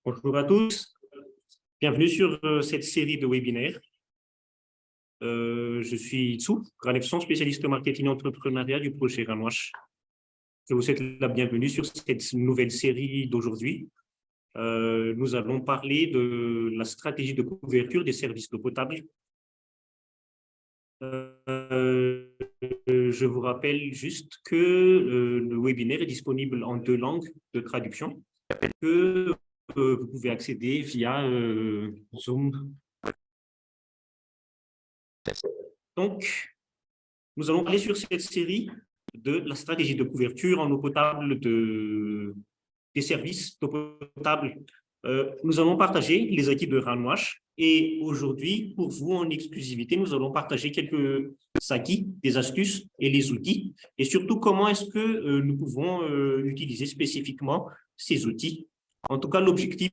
Bonjour à tous, bienvenue sur cette série de webinaires. Je suis Tsou, Ranexon, spécialiste marketing et entrepreneuriat du projet Ranwash. Je vous souhaite la bienvenue sur cette nouvelle série d'aujourd'hui. Nous allons parler de la stratégie de couverture des services d'eau potable. Je vous rappelle juste que le webinaire est disponible en 2 langues de traduction, que vous pouvez accéder via Zoom. Donc, nous allons parler sur cette série de la stratégie de couverture en eau potable des services d'eau potable. Nous allons partager les acquis de Ranwash et aujourd'hui, pour vous en exclusivité, nous allons partager quelques acquis, des astuces et les outils et surtout comment est-ce que nous pouvons utiliser spécifiquement ces outils. En tout cas, l'objectif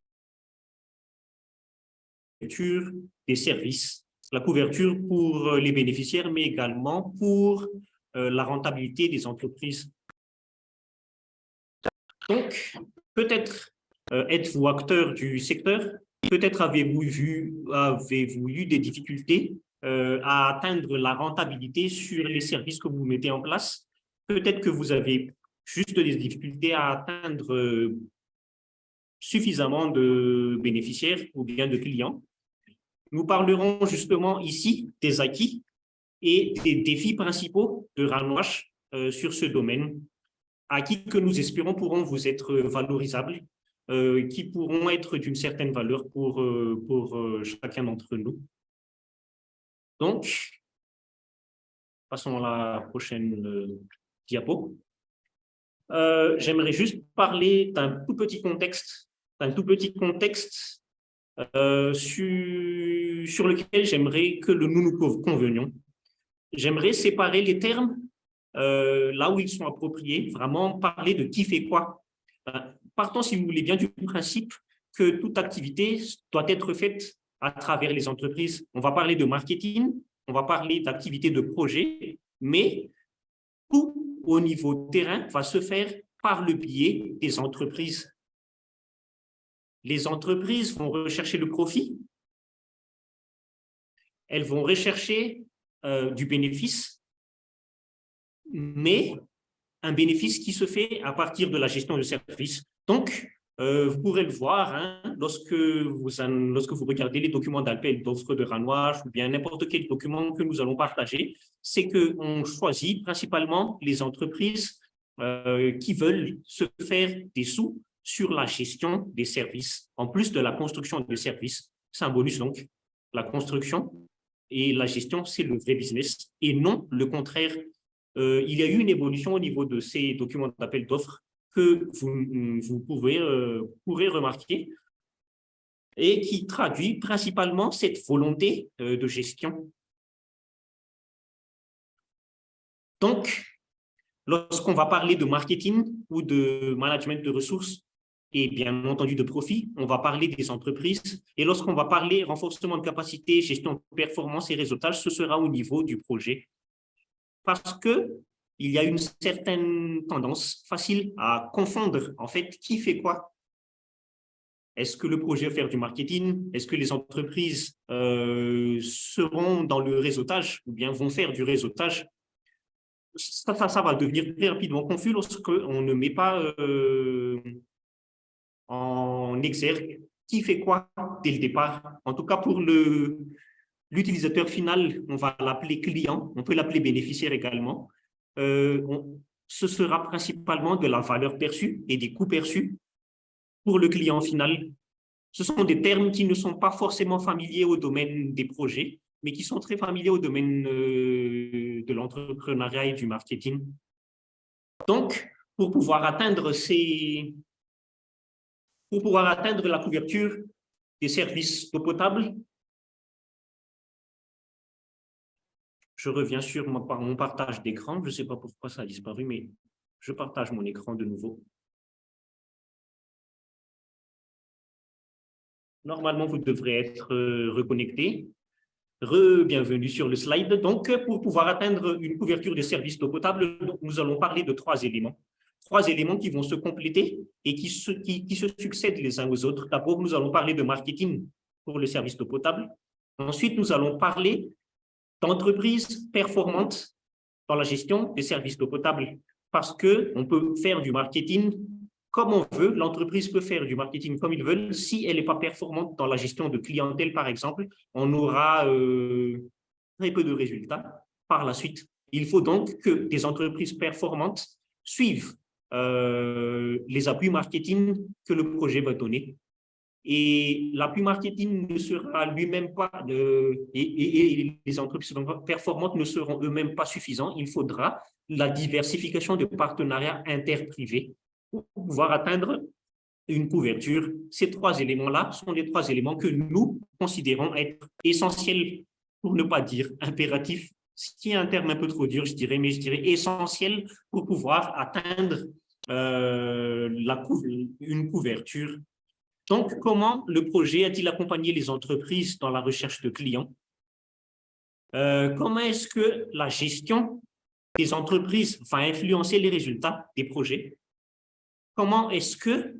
des services, la couverture pour les bénéficiaires, mais également pour la rentabilité des entreprises. Donc, peut-être êtes-vous acteur du secteur, peut-être avez-vous eu des difficultés à atteindre la rentabilité sur les services que vous mettez en place, peut-être que vous avez juste des difficultés à atteindre suffisamment de bénéficiaires ou bien de clients. Nous parlerons justement ici des acquis et des défis principaux de Ranwash sur ce domaine, acquis que nous espérons pourront vous être valorisables, qui pourront être d'une certaine valeur pour chacun d'entre nous. Donc, passons à la prochaine diapo. J'aimerais juste parler d'un tout petit contexte, sur lequel j'aimerais que nous nous convenions. J'aimerais séparer les termes là où ils sont appropriés, vraiment parler de qui fait quoi. Partons, si vous voulez bien, du principe que toute activité doit être faite à travers les entreprises. On va parler de marketing, on va parler d'activités de projet, mais tout au niveau terrain va se faire par le biais des entreprises. Les entreprises vont rechercher le profit, elles vont rechercher du bénéfice, mais un bénéfice qui se fait à partir de la gestion de services. Donc, vous pourrez le voir hein, lorsque vous regardez les documents d'appel d'offres de Ranwash ou bien n'importe quel document que nous allons partager, c'est qu'on choisit principalement les entreprises qui veulent se faire des sous sur la gestion des services, en plus de la construction des services. C'est un bonus donc. La construction et la gestion, c'est le vrai business et non le contraire. Il y a eu une évolution au niveau de ces documents d'appel d'offres que vous pourrez remarquer et qui traduit principalement cette volonté de gestion. Donc, lorsqu'on va parler de marketing ou de management de ressources et bien entendu de profit, on va parler des entreprises. Et lorsqu'on va parler renforcement de capacité, gestion de performance et réseautage, ce sera au niveau du projet. Parce qu'il y a une certaine tendance facile à confondre, en fait, qui fait quoi. Est-ce que le projet va faire du marketing? Est-ce que les entreprises seront dans le réseautage ou bien vont faire du réseautage? Ça va devenir très rapidement confus lorsqu'on ne met pas en exergue qui fait quoi dès le départ. En tout cas, pour l'utilisateur final, on va l'appeler client, on peut l'appeler bénéficiaire également. Ce sera principalement de la valeur perçue et des coûts perçus pour le client final. Ce sont des termes qui ne sont pas forcément familiers au domaine des projets, mais qui sont très familiers au domaine de l'entrepreneuriat et du marketing. Donc, pour pouvoir atteindre la couverture des services d'eau potable, je reviens sur mon partage d'écran. Je ne sais pas pourquoi ça a disparu, mais je partage mon écran de nouveau. Normalement, vous devrez être reconnecté. Bienvenue sur le slide. Donc, pour pouvoir atteindre une couverture des services d'eau potable, nous allons parler de 3 éléments. trois éléments qui vont se compléter et qui se succèdent les uns aux autres. D'abord, nous allons parler de marketing pour le service d'eau potable. Ensuite, nous allons parler d'entreprises performantes dans la gestion des services d'eau potable parce qu'on peut faire du marketing comme on veut. L'entreprise peut faire du marketing comme ils veulent. Si elle n'est pas performante dans la gestion de clientèle, par exemple, on aura très peu de résultats par la suite. Il faut donc que des entreprises performantes suivent les appuis marketing que le projet va donner. Et l'appui marketing ne sera lui-même pas, et les entreprises performantes ne seront eux-mêmes pas suffisants. Il faudra la diversification de partenariats interprivés pour pouvoir atteindre une couverture. Ces trois éléments-là sont les trois éléments que nous considérons être essentiels, pour ne pas dire impératifs, ce qui est un terme un peu trop dur, je dirais, mais je dirais essentiel pour pouvoir atteindre une couverture. Donc, comment le projet a-t-il accompagné les entreprises dans la recherche de clients? Comment est-ce que la gestion des entreprises va influencer les résultats des projets? Comment est-ce que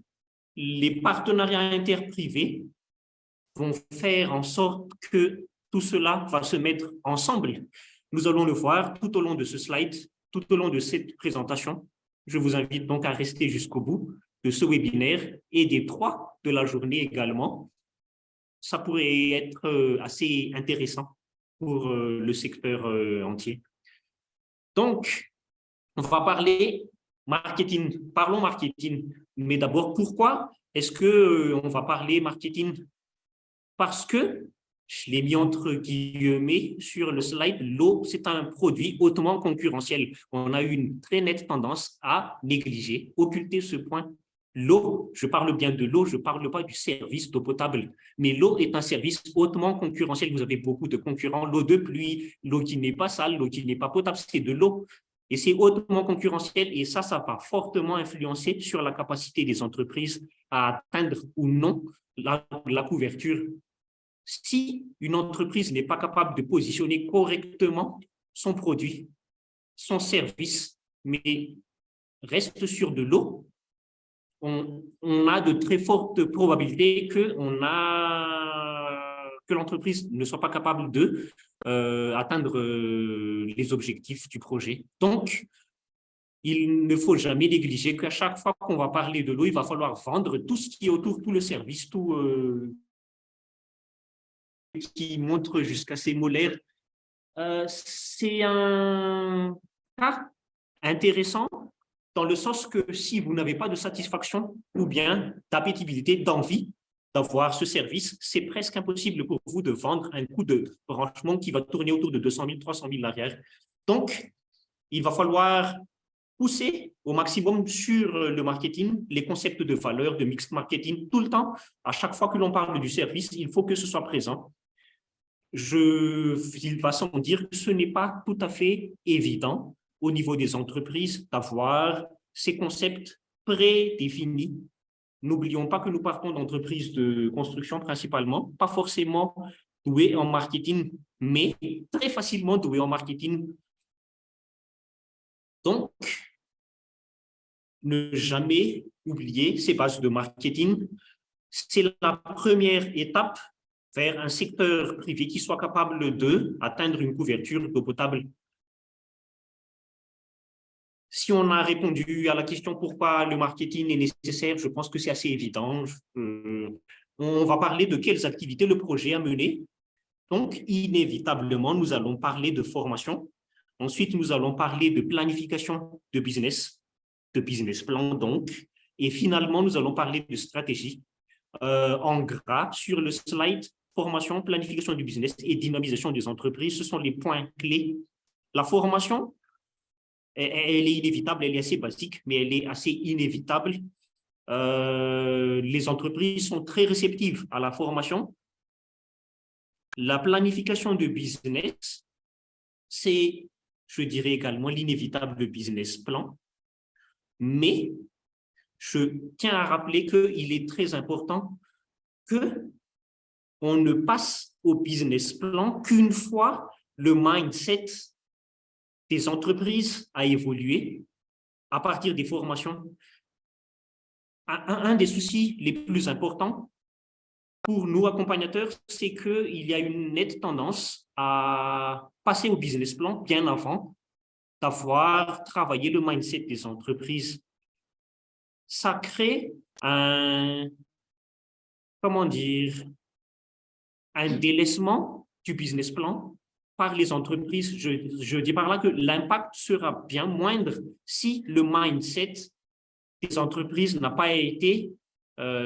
les partenariats interprivés vont faire en sorte que tout cela va se mettre ensemble? Nous allons le voir tout au long de ce slide, tout au long de cette présentation. Je vous invite donc à rester jusqu'au bout de ce webinaire et des 3 de la journée également. Ça pourrait être assez intéressant pour le secteur entier. Donc, on va parler marketing. Parlons marketing. Mais d'abord, pourquoi est-ce qu'on va parler marketing? Parce que, je l'ai mis entre guillemets sur le slide, l'eau, c'est un produit hautement concurrentiel. On a eu une très nette tendance à négliger, occulter ce point. L'eau, je parle bien de l'eau, je ne parle pas du service d'eau potable, mais l'eau est un service hautement concurrentiel. Vous avez beaucoup de concurrents, l'eau de pluie, l'eau qui n'est pas sale, l'eau qui n'est pas potable, c'est de l'eau. Et c'est hautement concurrentiel et ça va fortement influencer sur la capacité des entreprises à atteindre ou non la couverture. Si une entreprise n'est pas capable de positionner correctement son produit, son service, mais reste sur de l'eau, on a de très fortes probabilités que l'entreprise ne soit pas capable de atteindre les objectifs du projet. Donc, il ne faut jamais négliger qu'à chaque fois qu'on va parler de l'eau, il va falloir vendre tout ce qui est autour, tout le service, tout qui montre jusqu'à ses molaires. C'est un cas intéressant dans le sens que si vous n'avez pas de satisfaction ou bien d'appétibilité, d'envie d'avoir ce service, c'est presque impossible pour vous de vendre un coût de branchement qui va tourner autour de 200 000, 300 000 l'arrière. Donc, il va falloir pousser au maximum sur le marketing, les concepts de valeur, de mixed marketing, tout le temps. À chaque fois que l'on parle du service, il faut que ce soit présent. Il va sans dire que ce n'est pas tout à fait évident au niveau des entreprises d'avoir ces concepts prédéfinis. N'oublions pas que nous partons d'entreprises de construction principalement, pas forcément douées en marketing, mais très facilement douées en marketing. Donc, ne jamais oublier ces bases de marketing. C'est la première étape vers un secteur privé qui soit capable d'atteindre une couverture d'eau potable. Si on a répondu à la question pourquoi le marketing est nécessaire, je pense que c'est assez évident. On va parler de quelles activités le projet a menées. Donc, inévitablement, nous allons parler de formation. Ensuite, nous allons parler de planification de business plan donc. Et finalement, nous allons parler de stratégie. En gras, sur le slide, formation, planification du business et dynamisation des entreprises, ce sont les points clés. La formation, elle est inévitable, elle est assez basique, mais elle est assez inévitable. Les entreprises sont très réceptives à la formation. La planification de business, c'est, je dirais également, l'inévitable business plan. Mais je tiens à rappeler qu'il est très important qu'on ne passe au business plan qu'une fois le mindset des entreprises a évolué, à partir des formations, un des soucis les plus importants pour nous accompagnateurs, c'est qu'il y a une nette tendance à passer au business plan bien avant d'avoir travaillé le mindset des entreprises. Ça crée comment dire, un délaissement du business plan par les entreprises. Je dis par là que l'impact sera bien moindre si le mindset des entreprises n'a pas été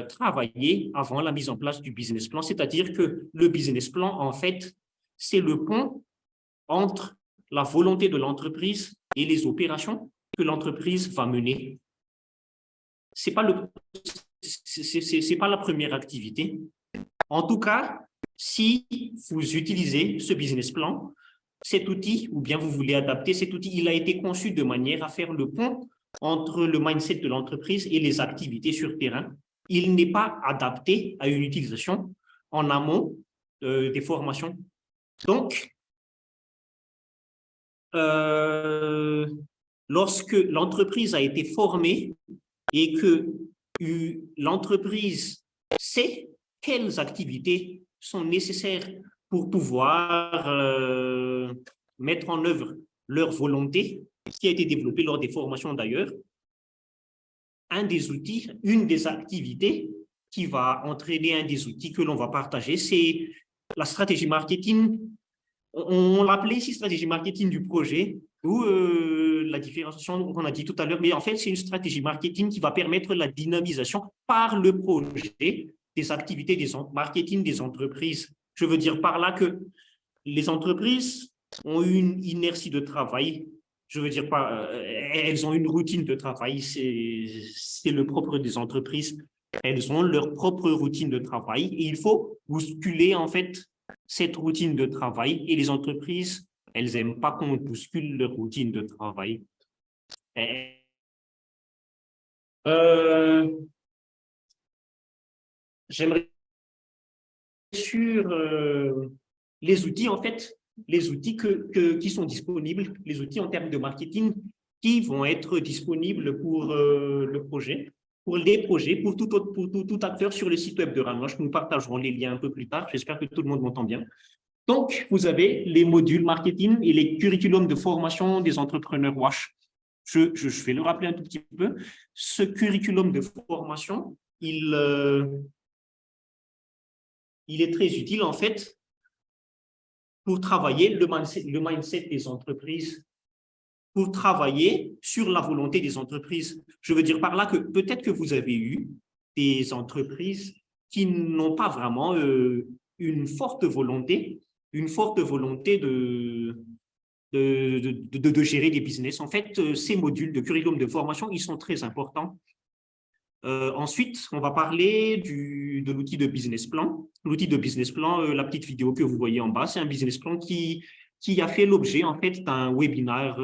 travaillé avant la mise en place du business plan. C'est-à-dire que le business plan, en fait, c'est le pont entre la volonté de l'entreprise et les opérations que l'entreprise va mener. C'est pas la première activité. En tout cas, si vous utilisez ce business plan, cet outil, ou bien vous voulez adapter cet outil, il a été conçu de manière à faire le pont entre le mindset de l'entreprise et les activités sur terrain. Il n'est pas adapté à une utilisation en amont des formations. Donc, lorsque l'entreprise a été formée et que l'entreprise sait quelles activités sont nécessaires pour pouvoir mettre en œuvre leur volonté, qui a été développée lors des formations d'ailleurs, un des outils, une des activités qui va entraîner un des outils que l'on va partager, c'est la stratégie marketing. On l'appelait ici stratégie marketing du projet, ou la différenciation qu'on a dit tout à l'heure, mais en fait, c'est une stratégie marketing qui va permettre la dynamisation par le projet des activités des marketing des entreprises. Je veux dire par là que les entreprises ont une inertie de travail. Je veux dire, elles ont une routine de travail, c'est le propre des entreprises. Elles ont leur propre routine de travail et il faut bousculer en fait cette routine de travail. Et les entreprises, elles n'aiment pas qu'on bouscule leur routine de travail. J'aimerais sur les outils, en fait, les outils qui sont disponibles, les outils en termes de marketing qui vont être disponibles pour le projet, pour les projets, pour tout acteur sur le site web de Ranwash. Nous partagerons les liens un peu plus tard. J'espère que tout le monde m'entend bien. Donc, vous avez les modules marketing et les curriculums de formation des entrepreneurs WASH. Je vais le rappeler un tout petit peu. Ce curriculum de formation, il est très utile, en fait, pour travailler le mindset des entreprises, pour travailler sur la volonté des entreprises. Je veux dire par là que peut-être que vous avez eu des entreprises qui n'ont pas vraiment une forte volonté de gérer des business. En fait, ces modules de curriculum de formation, ils sont très importants. Ensuite, on va parler de l'outil de business plan. L'outil de business plan, la petite vidéo que vous voyez en bas, c'est un business plan qui a fait l'objet en fait d'un webinaire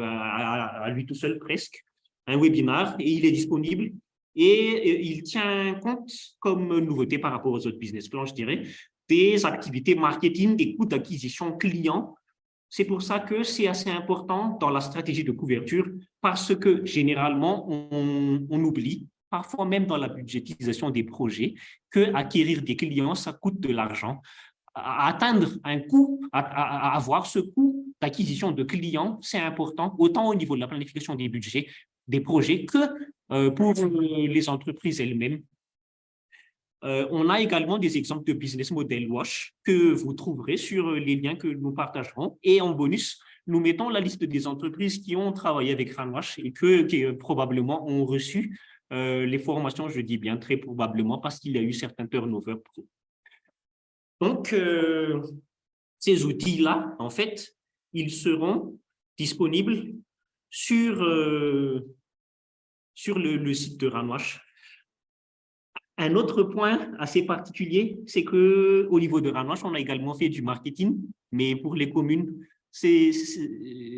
à lui tout seul presque, un webinaire, et il est disponible et il tient compte comme nouveauté par rapport aux autres business plans, je dirais, des activités marketing, des coûts d'acquisition client. C'est pour ça que c'est assez important dans la stratégie de couverture parce que généralement, on oublie, parfois même dans la budgétisation des projets, qu'acquérir des clients, ça coûte de l'argent. Atteindre un coût, avoir ce coût d'acquisition de clients, c'est important, autant au niveau de la planification des budgets, des projets, que pour les entreprises elles-mêmes. On a également des exemples de business model WASH que vous trouverez sur les liens que nous partagerons. Et en bonus, nous mettons la liste des entreprises qui ont travaillé avec Ranwash et qui probablement ont reçu les formations, je dis bien très probablement, parce qu'il y a eu certains turnovers. Donc, ces outils-là, en fait, ils seront disponibles sur le site de Ranwash. Un autre point assez particulier, c'est qu'au niveau de Ranwash, on a également fait du marketing, mais pour les communes,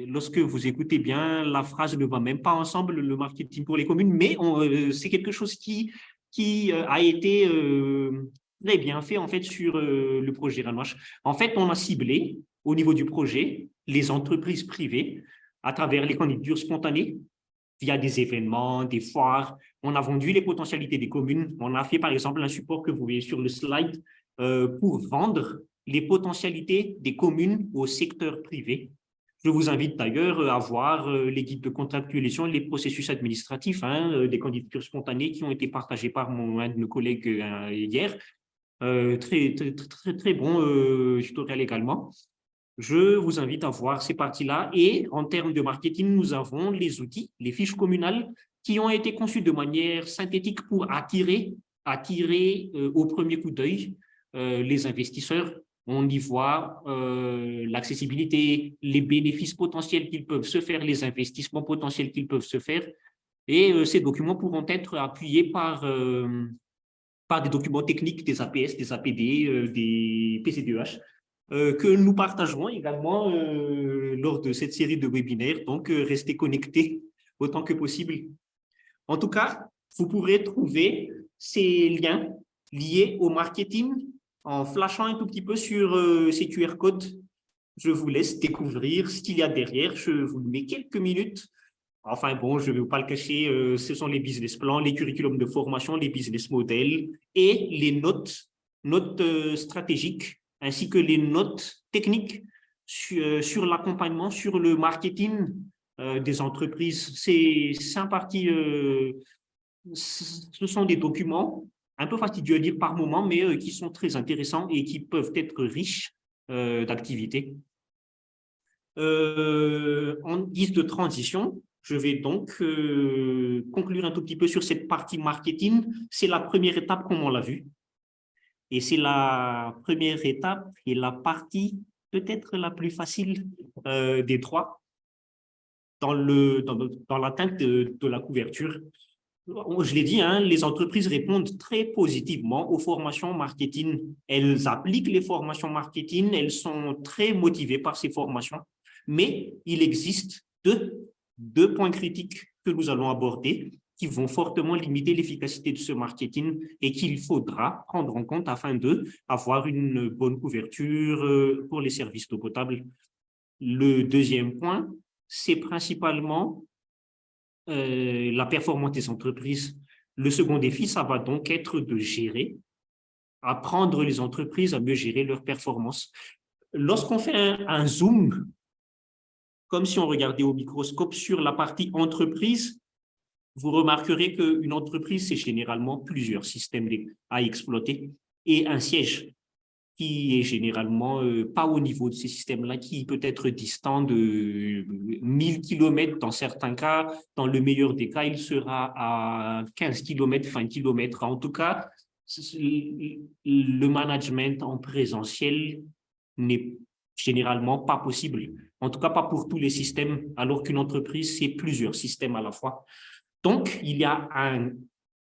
lorsque vous écoutez bien, la phrase ne va même pas ensemble, le marketing pour les communes, mais c'est quelque chose qui a été très bien fait en fait sur le projet Ranwash. En fait, on a ciblé au niveau du projet les entreprises privées à travers les candidatures spontanées via des événements, des foires. On a vendu les potentialités des communes. On a fait, par exemple, un support que vous voyez sur le slide pour vendre les potentialités des communes au secteur privé. Je vous invite d'ailleurs à voir les guides de contractualisation, les processus administratifs, des candidatures spontanées qui ont été partagées par un de nos collègues hier. Très bon tutoriel également. Je vous invite à voir ces parties-là. Et en termes de marketing, nous avons les outils, les fiches communales qui ont été conçues de manière synthétique pour attirer au premier coup d'œil les investisseurs. On y voit l'accessibilité, les bénéfices potentiels qu'ils peuvent se faire, les investissements potentiels qu'ils peuvent se faire. Et ces documents pourront être appuyés par des documents techniques, des APS, des APD, des PCDEH, que nous partagerons également lors de cette série de webinaires. Donc, restez connectés autant que possible. En tout cas, vous pourrez trouver ces liens liés au marketing en flashant un tout petit peu sur ces QR codes. Je vous laisse découvrir ce qu'il y a derrière. Je vous mets quelques minutes. Enfin bon, je ne vais pas le cacher, ce sont les business plans, les curriculums de formation, les business models et les notes stratégiques, ainsi que les notes techniques sur l'accompagnement, sur le marketing des entreprises. C'est un parti, ce sont des documents un peu fastidieux à lire par moment, mais qui sont très intéressants et qui peuvent être riches d'activités. En guise de transition, je vais donc conclure un tout petit peu sur cette partie marketing. C'est la première étape comme on l'a vu. Et c'est la première étape et la partie peut-être la plus facile des trois dans l'atteinte de la couverture. Je l'ai dit, les entreprises répondent très positivement aux formations marketing. Elles appliquent les formations marketing, elles sont très motivées par ces formations. Mais il existe deux points critiques que nous allons aborder qui vont fortement limiter l'efficacité de ce marketing et qu'il faudra prendre en compte afin d'avoir une bonne couverture pour les services d'eau potable. Le deuxième point, c'est principalement la performance des entreprises. Le second défi, ça va donc être de gérer, apprendre les entreprises à mieux gérer leurs performances. Lorsqu'on fait un zoom, comme si on regardait au microscope sur la partie entreprise, vous remarquerez qu'une entreprise, c'est généralement plusieurs systèmes à exploiter et un siège qui est généralement pas au niveau de ces systèmes-là, qui peut être distant de 1000 km dans certains cas. Dans le meilleur des cas, il sera à 15 km, 20 km. En tout cas, le management en présentiel n'est généralement pas possible. En tout cas, pas pour tous les systèmes, alors qu'une entreprise, c'est plusieurs systèmes à la fois. Donc, il y a un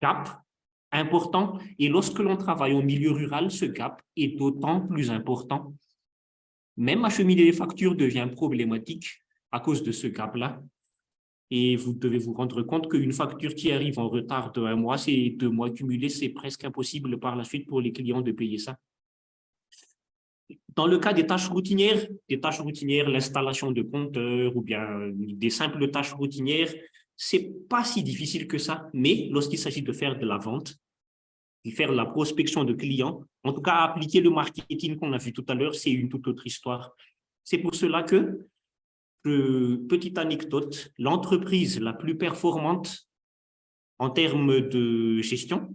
gap important et lorsque l'on travaille au milieu rural, ce gap est d'autant plus important. Même acheminer les factures devient problématique à cause de ce gap-là. Et vous devez vous rendre compte qu'une facture qui arrive en retard de 1 mois, c'est 2 mois cumulés, c'est presque impossible par la suite pour les clients de payer ça. Dans le cas des tâches routinières, l'installation de compteurs ou bien des simples tâches routinières, c'est pas si difficile que ça, mais lorsqu'il s'agit de faire de la vente, de faire la prospection de clients, en tout cas appliquer le marketing qu'on a vu tout à l'heure, c'est une toute autre histoire. C'est pour cela que, petite anecdote, l'entreprise la plus performante en termes de gestion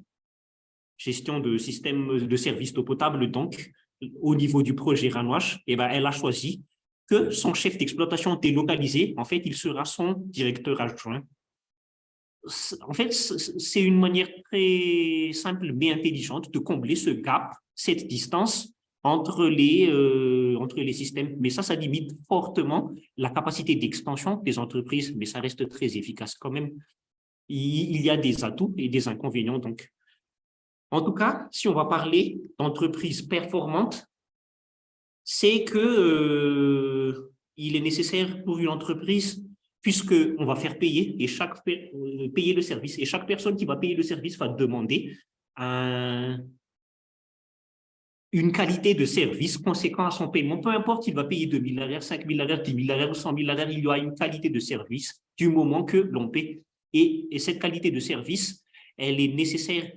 de système de services d'eau potable, donc, au niveau du projet Ranouache, eh ben, elle a choisi que son chef d'exploitation délocalisé, en fait, il sera son directeur adjoint. En fait, c'est une manière très simple mais intelligente de combler ce gap, cette distance entre les systèmes. Mais ça limite fortement la capacité d'expansion des entreprises, mais ça reste très efficace quand même. Il y a des atouts et des inconvénients, donc. En tout cas, si on va parler d'entreprises performantes, c'est que il est nécessaire pour une entreprise, puisqu'on va faire payer payer le service, et chaque personne qui va payer le service va demander une qualité de service conséquente à son paiement. Peu importe s'il va payer 2 000 $, 5 000 $, 10 000 $, ou 100 000 $, il y a une qualité de service du moment que l'on paie. Et cette qualité de service, elle est nécessaire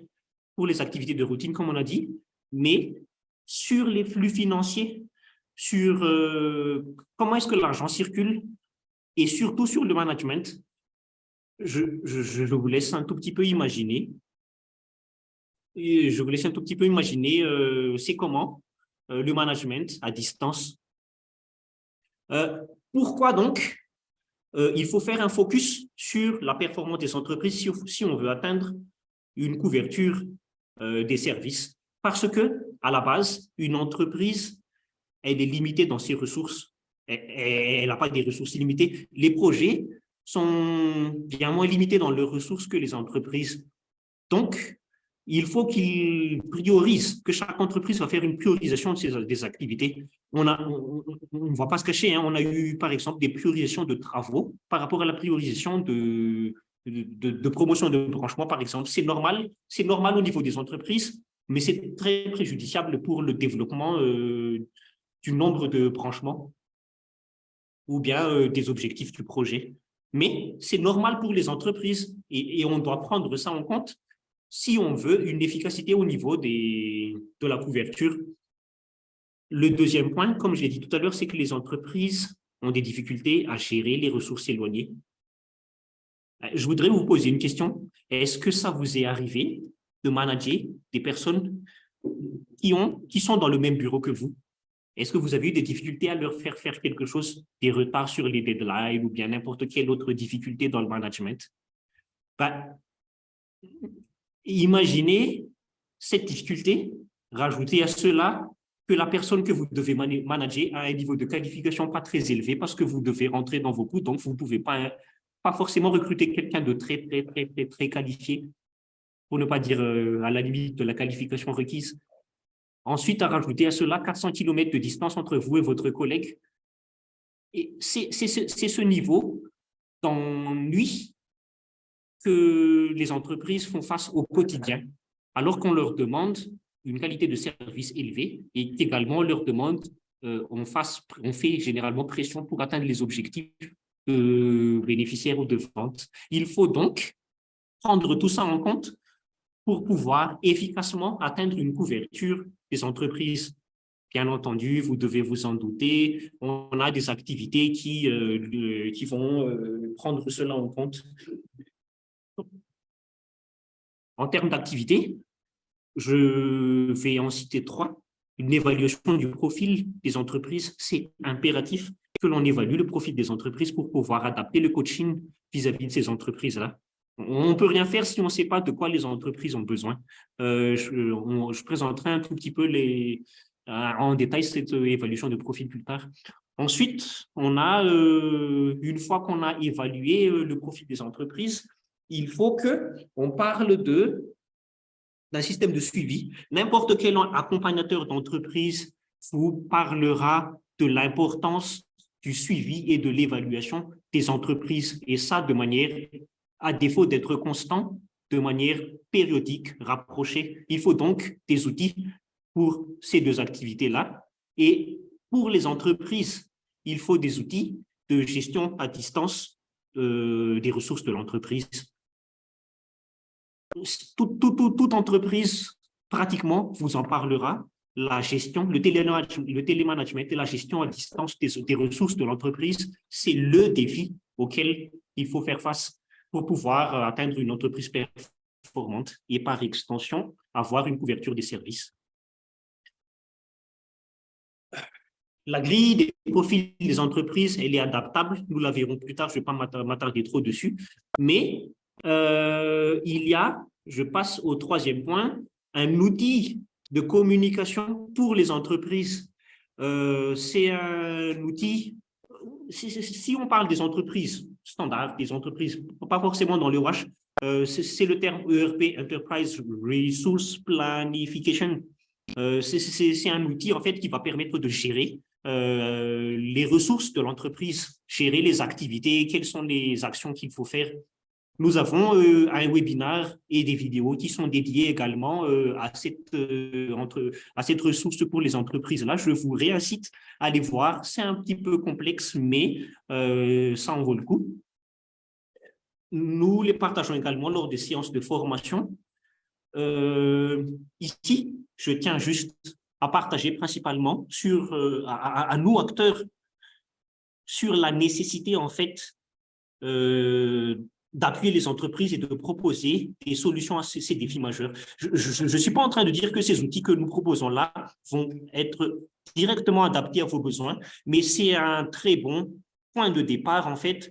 pour les activités de routine, comme on a dit, mais sur les flux financiers, sur comment est-ce que l'argent circule et surtout sur le management, je vous laisse un tout petit peu imaginer. Et je vous laisse un tout petit peu imaginer c'est comment le management à distance. Pourquoi donc il faut faire un focus sur la performance des entreprises si on veut atteindre une couverture des services? Parce que, à la base, une entreprise, elle est limitée dans ses ressources. Elle n'a pas des ressources illimitées. Les projets sont bien moins limités dans leurs ressources que les entreprises. Donc, il faut qu'ils priorisent, que chaque entreprise va faire une priorisation des activités. On ne va pas se cacher, hein, on a eu par exemple des priorisations de travaux par rapport à la priorisation de promotion de branchement, par exemple. C'est normal au niveau des entreprises, mais c'est très préjudiciable pour le développement du nombre de branchements ou bien des objectifs du projet. Mais c'est normal pour les entreprises et on doit prendre ça en compte si on veut une efficacité au niveau de la couverture. Le deuxième point, comme je l'ai dit tout à l'heure, c'est que les entreprises ont des difficultés à gérer les ressources éloignées. Je voudrais vous poser une question. Est-ce que ça vous est arrivé de manager des personnes qui sont dans le même bureau que vous? Est-ce que vous avez eu des difficultés à leur faire faire quelque chose, des retards sur les deadlines ou bien n'importe quelle autre difficulté dans le management? Imaginez cette difficulté, rajoutez à cela que la personne que vous devez manager a un niveau de qualification pas très élevé parce que vous devez rentrer dans vos coûts, donc vous ne pouvez pas forcément recruter quelqu'un de très qualifié, pour ne pas dire à la limite de la qualification requise. Ensuite, à rajouter à cela 400 km de distance entre vous et votre collègue. Et c'est ce niveau d'ennui que les entreprises font face au quotidien, alors qu'on leur demande une qualité de service élevée et qu'également on leur demande, on fait généralement pression pour atteindre les objectifs bénéficiaires ou de vente. Il faut donc prendre tout ça en compte pour pouvoir efficacement atteindre une couverture des entreprises. Bien entendu, vous devez vous en douter, on a des activités qui vont prendre cela en compte. En termes d'activité, je vais en citer 3. Une évaluation du profil des entreprises, c'est impératif que l'on évalue le profil des entreprises pour pouvoir adapter le coaching vis-à-vis de ces entreprises-là. On ne peut rien faire si on ne sait pas de quoi les entreprises ont besoin. Je présenterai un tout petit peu en détail cette évaluation de profil plus tard. Ensuite, on a, une fois qu'on a évalué le profil des entreprises, il faut qu'on parle d'un système de suivi. N'importe quel accompagnateur d'entreprise vous parlera de l'importance du suivi et de l'évaluation des entreprises. Et ça, de manière, à défaut d'être constant, de manière périodique, rapprochée. Il faut donc des outils pour ces deux activités-là. Et pour les entreprises, il faut des outils de gestion à distance des ressources de l'entreprise. Toute entreprise, pratiquement, vous en parlera. La gestion, le télémanagement et la gestion à distance des ressources de l'entreprise, c'est le défi auquel il faut faire face pour pouvoir atteindre une entreprise performante et par extension, avoir une couverture des services. La grille des profils des entreprises, elle est adaptable. Nous la verrons plus tard, je ne vais pas m'attarder trop dessus. Mais il y a, je passe au troisième point, un outil de communication pour les entreprises. C'est un outil, si on parle des entreprises standards, des entreprises, pas forcément dans le WASH, c'est le terme ERP, Enterprise Resource Planification. C'est un outil en fait qui va permettre de gérer les ressources de l'entreprise, gérer les activités, quelles sont les actions qu'il faut faire. Nous avons un webinaire et des vidéos qui sont dédiées également à cette ressource pour les entreprises. Là, je vous réincite à aller voir. C'est un petit peu complexe, mais ça en vaut le coup. nous les partageons également lors des séances de formation. Ici, je tiens juste à partager principalement à nous, acteurs, sur la nécessité, en fait, d'appuyer les entreprises et de proposer des solutions à ces défis majeurs. Je ne suis pas en train de dire que ces outils que nous proposons là vont être directement adaptés à vos besoins, mais c'est un très bon point de départ, en fait,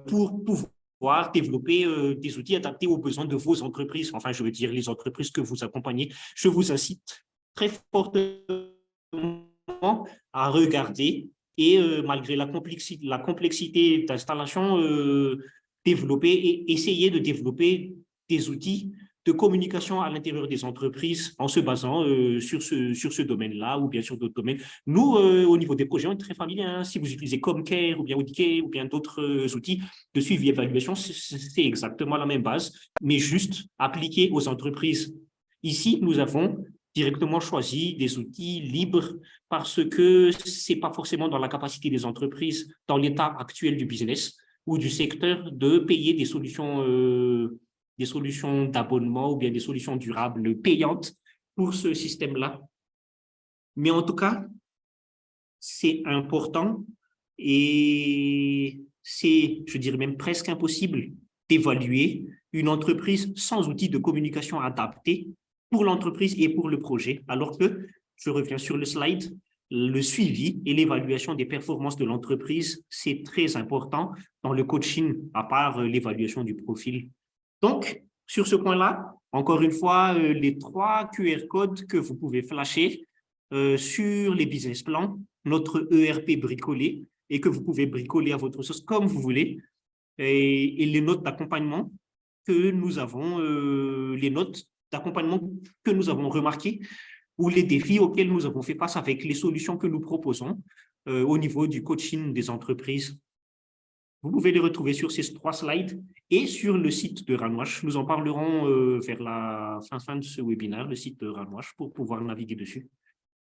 pour pouvoir développer des outils adaptés aux besoins de vos entreprises. Enfin, je veux dire, les entreprises que vous accompagnez. Je vous incite très fortement à regarder et malgré la complexité d'installation, développer et essayer de développer des outils de communication à l'intérieur des entreprises en se basant sur ce domaine-là ou bien sur d'autres domaines. Nous, au niveau des projets, on est très familiers. Hein. Si vous utilisez Comcare ou bien Audicare ou bien d'autres outils de suivi et évaluation, c'est exactement la même base, mais juste appliqué aux entreprises. Ici, nous avons directement choisi des outils libres parce que ce n'est pas forcément dans la capacité des entreprises, dans l'état actuel du business ou du secteur, de payer des solutions d'abonnement ou bien des solutions durables payantes pour ce système-là. Mais en tout cas, c'est important et c'est, je dirais même presque impossible d'évaluer une entreprise sans outils de communication adaptés pour l'entreprise et pour le projet, alors que, je reviens sur le slide, le suivi et l'évaluation des performances de l'entreprise, c'est très important dans le coaching, à part l'évaluation du profil. Donc, sur ce point-là, encore une fois, les 3 QR codes que vous pouvez flasher sur les business plans, notre ERP bricolé, et que vous pouvez bricoler à votre sauce comme vous voulez, et les notes d'accompagnement que nous avons, les notes d'accompagnement que nous avons remarquées ou les défis auxquels nous avons fait face avec les solutions que nous proposons au niveau du coaching des entreprises. Vous pouvez les retrouver sur ces 3 slides et sur le site de Runwash. Nous en parlerons vers la fin de ce webinaire, le site de Runwash, pour pouvoir naviguer dessus.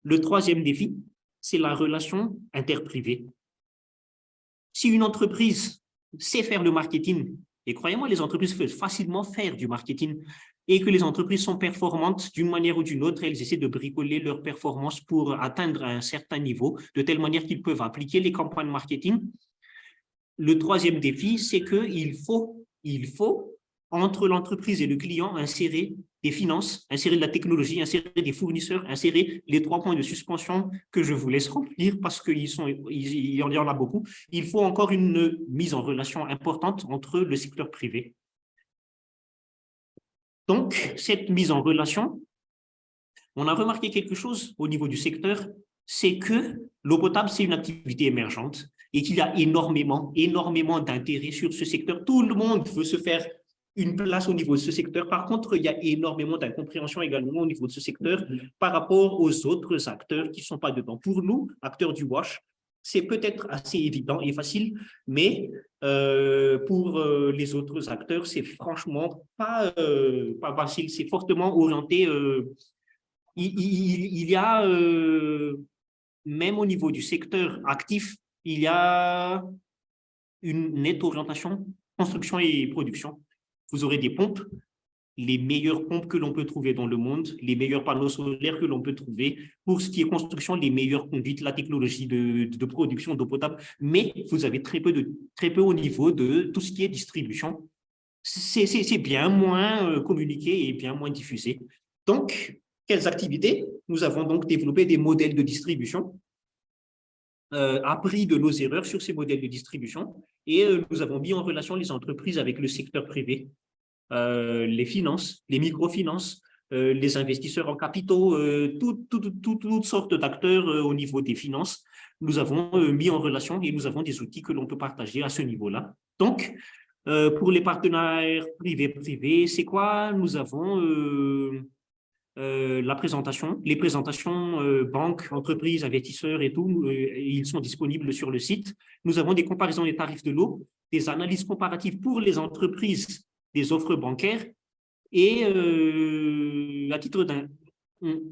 Le 3e défi, c'est la relation interprivée. Si une entreprise sait faire le marketing, et croyez-moi, les entreprises peuvent facilement faire du marketing, et que les entreprises sont performantes d'une manière ou d'une autre, elles essaient de bricoler leur performance pour atteindre un certain niveau, de telle manière qu'ils peuvent appliquer les campagnes marketing. Le 3e défi, c'est qu'il faut, entre l'entreprise et le client, insérer des finances, insérer de la technologie, insérer des fournisseurs, insérer les 3 points de suspension que je vous laisse remplir parce qu'il y en a beaucoup. Il faut encore une mise en relation importante entre le secteur privé. Donc, cette mise en relation, on a remarqué quelque chose au niveau du secteur, c'est que l'eau potable, c'est une activité émergente et qu'il y a énormément d'intérêt sur ce secteur. Tout le monde veut se faire une place au niveau de ce secteur. Par contre, il y a énormément d'incompréhension également au niveau de ce secteur par rapport aux autres acteurs qui ne sont pas dedans. Pour nous, acteurs du WASH, c'est peut-être assez évident et facile, mais pour les autres acteurs, c'est franchement pas facile. C'est fortement orienté. Il y a, même au niveau du secteur actif, il y a une nette orientation construction et production. Vous aurez des pompes, les meilleures pompes que l'on peut trouver dans le monde, les meilleurs panneaux solaires que l'on peut trouver. Pour ce qui est construction, les meilleures conduites, la technologie de production d'eau potable, mais vous avez très peu au niveau de tout ce qui est distribution. C'est bien moins communiqué et bien moins diffusé. Donc, quelles activités? Nous avons donc développé des modèles de distribution, appris de nos erreurs sur ces modèles de distribution et nous avons mis en relation les entreprises avec le secteur privé, les finances, les microfinances, les investisseurs en capitaux, toutes sortes d'acteurs au niveau des finances. Nous avons mis en relation et nous avons des outils que l'on peut partager à ce niveau-là. Donc, pour les partenaires privés, c'est quoi? Nous avons les présentations banques, entreprises, investisseurs et tout, ils sont disponibles sur le site. Nous avons des comparaisons des tarifs de l'eau, des analyses comparatives pour les entreprises des offres bancaires et à titre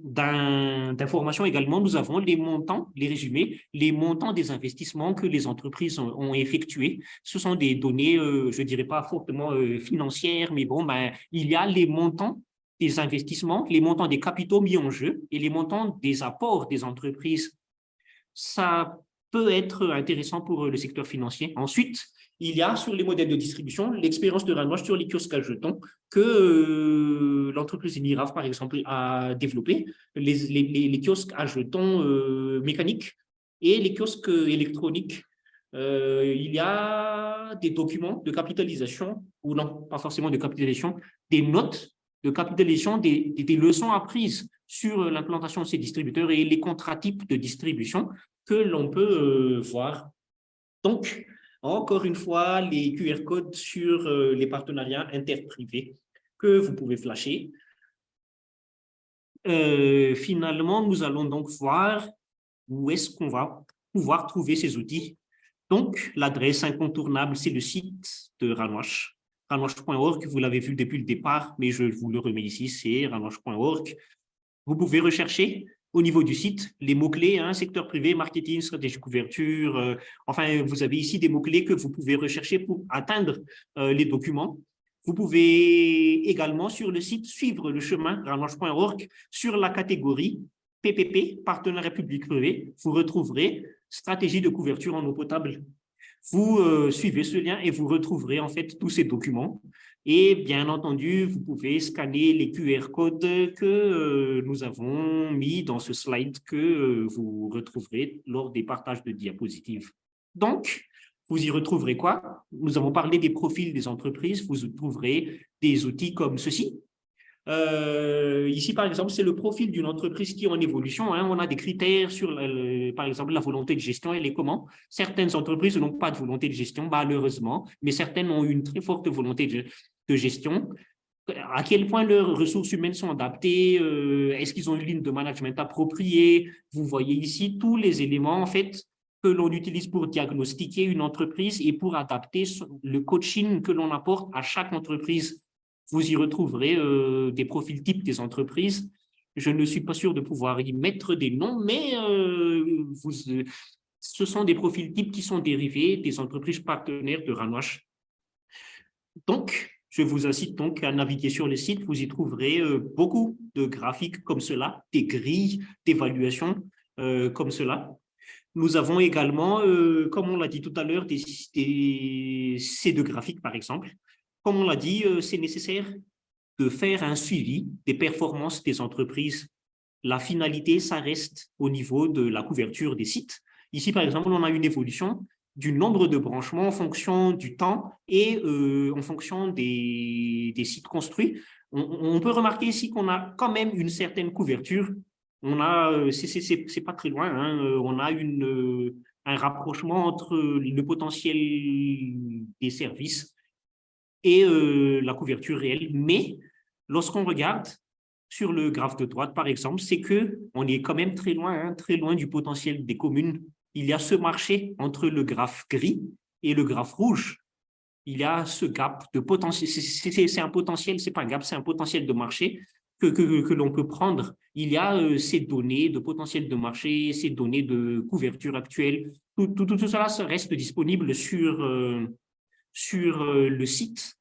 d'informations également, nous avons les montants, les résumés, les montants des investissements que les entreprises ont effectués. Ce sont des données, je ne dirais pas fortement financières, mais bon, ben, il y a les montants des investissements, les montants des capitaux mis en jeu et les montants des apports des entreprises. Ça peut être intéressant pour le secteur financier. Ensuite, il y a sur les modèles de distribution l'expérience de Ranoche sur les kiosques à jetons que l'entreprise Mirav, par exemple, a développé, les kiosques à jetons mécaniques et les kiosques électroniques. Il y a des documents de capitalisation, ou non, pas forcément de capitalisation, des notes de capitalisation, des leçons apprises sur l'implantation de ces distributeurs et les contrats types de distribution que l'on peut voir. Donc, encore une fois, les QR codes sur les partenariats interprivés que vous pouvez flasher. Finalement, nous allons donc voir où est-ce qu'on va pouvoir trouver ces outils. Donc, l'adresse incontournable, c'est le site de Ranoche, ranoche.org. Vous l'avez vu depuis le départ, mais je vous le remets ici, c'est ranoche.org. Vous pouvez rechercher au niveau du site les mots-clés, hein, secteur privé, marketing, stratégie couverture. Enfin, vous avez ici des mots-clés que vous pouvez rechercher pour atteindre les documents. Vous pouvez également sur le site suivre le chemin ranoche.org sur la catégorie PPP, partenariat public-privé. Vous retrouverez stratégie de couverture en eau potable. Vous suivez ce lien et vous retrouverez en fait tous ces documents. Et bien entendu, vous pouvez scanner les QR codes que nous avons mis dans ce slide que vous retrouverez lors des partages de diapositives. Donc, vous y retrouverez quoi? Nous avons parlé des profils des entreprises. Vous trouverez des outils comme ceci. Ici, par exemple, c'est le profil d'une entreprise qui est en évolution. Hein. On a des critères sur, par exemple, la volonté de gestion. Elle est comment? Certaines entreprises n'ont pas de volonté de gestion, malheureusement, mais certaines ont une très forte volonté de gestion. À quel point leurs ressources humaines sont adaptées? Est-ce qu'ils ont une ligne de management appropriée? Vous voyez ici tous les éléments, en fait, que l'on utilise pour diagnostiquer une entreprise et pour adapter le coaching que l'on apporte à chaque entreprise. Vous y retrouverez des profils types des entreprises. Je ne suis pas sûr de pouvoir y mettre des noms, mais ce sont des profils types qui sont dérivés des entreprises partenaires de Ranoche. Donc, je vous incite donc à naviguer sur le site. Vous y trouverez beaucoup de graphiques comme cela, des grilles d'évaluation comme cela. Nous avons également, comme on l'a dit tout à l'heure, ces deux graphiques, par exemple. Comme on l'a dit, c'est nécessaire de faire un suivi des performances des entreprises. La finalité, ça reste au niveau de la couverture des sites. Ici, par exemple, on a une évolution du nombre de branchements en fonction du temps et en fonction des sites construits. On peut remarquer ici qu'on a quand même une certaine couverture. On a, c'est pas très loin, hein, on a un rapprochement entre le potentiel des services et la couverture réelle. Mais lorsqu'on regarde sur le graphe de droite, par exemple, c'est qu'on est quand même très loin du potentiel des communes. Il y a ce marché entre le graphe gris et le graphe rouge. Il y a ce gap de potentiel. C'est un potentiel, c'est pas un gap, c'est un potentiel de marché que l'on peut prendre. Il y a ces données de potentiel de marché, ces données de couverture actuelle. Tout cela reste disponible sur le site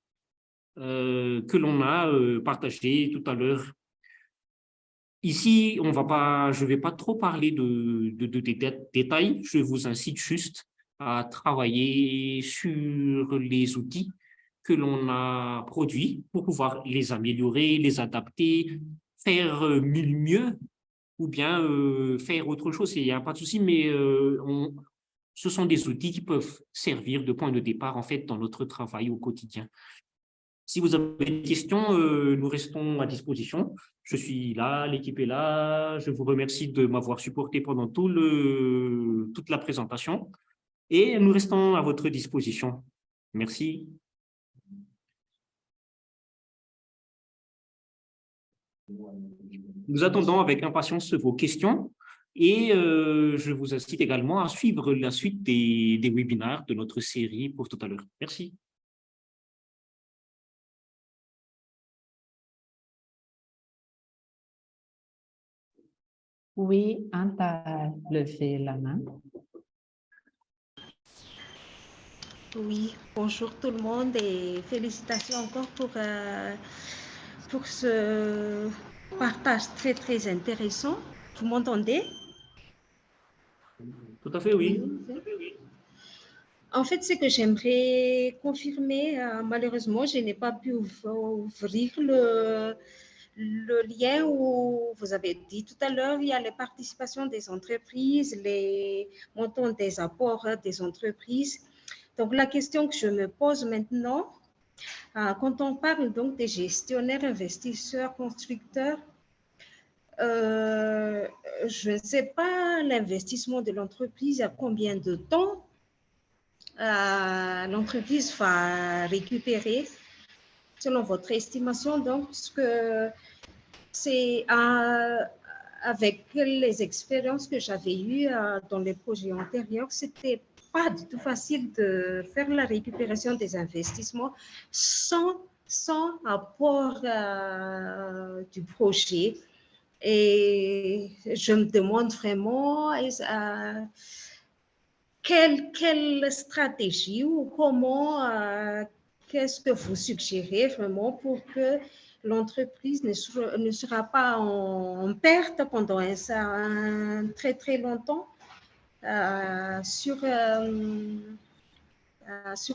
que l'on a partagé tout à l'heure. Ici, je ne vais pas trop parler de détails, je vous incite juste à travailler sur les outils que l'on a produits pour pouvoir les améliorer, les adapter, faire mieux ou bien faire autre chose. Il n'y a pas de souci, mais ce sont des outils qui peuvent servir de point de départ en fait dans notre travail au quotidien. Si vous avez des questions, nous restons à disposition. Je suis là, l'équipe est là. Je vous remercie de m'avoir supporté pendant toute la présentation et nous restons à votre disposition. Merci. Nous attendons avec impatience vos questions et je vous incite également à suivre la suite des webinaires de notre série pour tout à l'heure. Merci. Oui, Anne a levé la main. Oui, bonjour tout le monde et félicitations encore pour ce partage très très intéressant. Vous m'entendez? Tout à fait, oui. En fait, ce que j'aimerais confirmer, malheureusement, je n'ai pas pu ouvrir le lien où vous avez dit tout à l'heure, il y a les participations des entreprises, les montants des apports des entreprises. Donc, la question que je me pose maintenant, quand on parle donc des gestionnaires, investisseurs, constructeurs, je ne sais pas l'investissement de l'entreprise, à combien de temps l'entreprise va récupérer, selon votre estimation. Donc, ce que c'est avec les expériences que j'avais eues dans les projets antérieurs, c'était pas du tout facile de faire la récupération des investissements sans apport du projet. Et je me demande vraiment quelle stratégie ou comment, qu'est-ce que vous suggérez vraiment pour que l'entreprise ne sera pas en perte pendant un très très longtemps sur